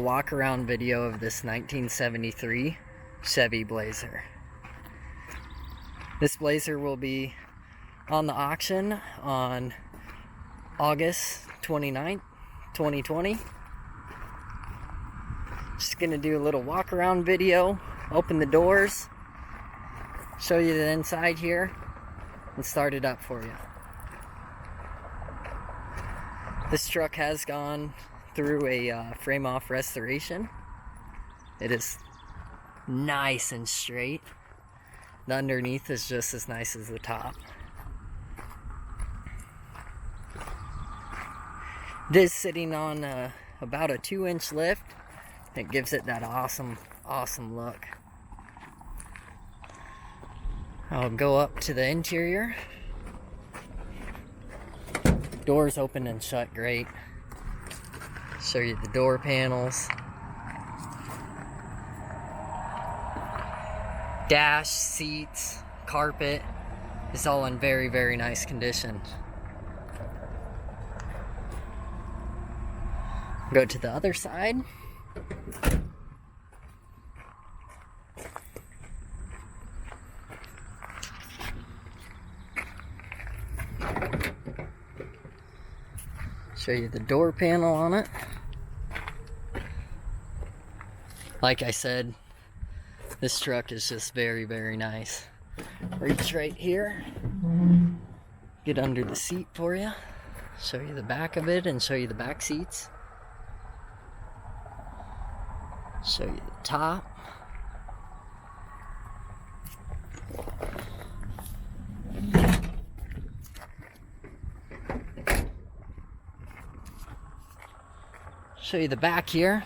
Walk around video of this 1973 Chevy Blazer. This Blazer will be on the auction on August 29th, 2020. Just gonna do a little walk around video, open the doors, show you the inside here, and start it up for you. This truck has gone through a frame off restoration. It is nice and straight. The underneath is just as nice as the top. It is sitting on about a 2-inch lift. It gives it that awesome look. I'll go up to the interior. Doors open and shut great. Show you the door panels. Dash, seats, carpet. It's all in very nice condition. Go to the other side. Show you the door panel on it. Like I said, this truck is just very nice. Reach right here. Get under the seat for you. Show you the back of it and show you the back seats. Show you the top. Show you the back here.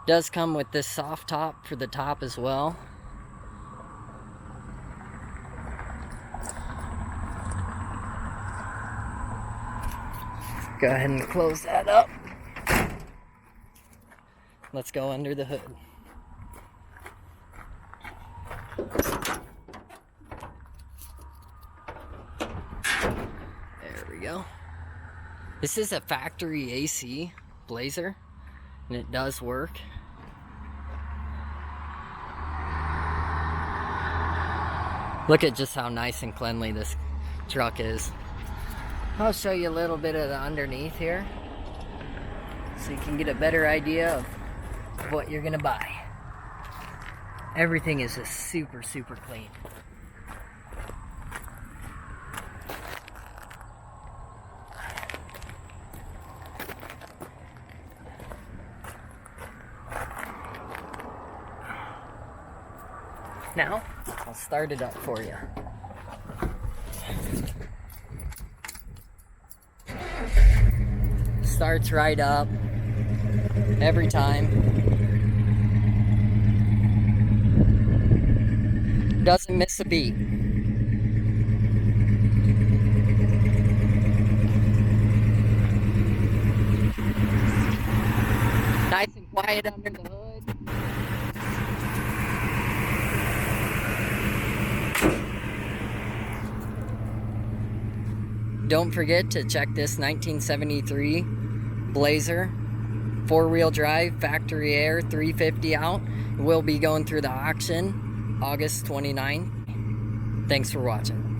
Does come with this soft top for the top as well. Go ahead and close that up. Let's go under the hood. There we go. This is a factory AC Blazer, and it does work. Look at just how nice and cleanly this truck is. I'll show you a little bit of the underneath here so you can get a better idea of what you're gonna buy. Everything is just super clean. Now, I'll start it up for you. Starts right up every time. Doesn't miss a beat. Nice and quiet under the hood. Don't forget to check this 1973 Blazer 4-wheel drive factory air 350 out. We'll be going through the auction August 29th. Thanks for watching.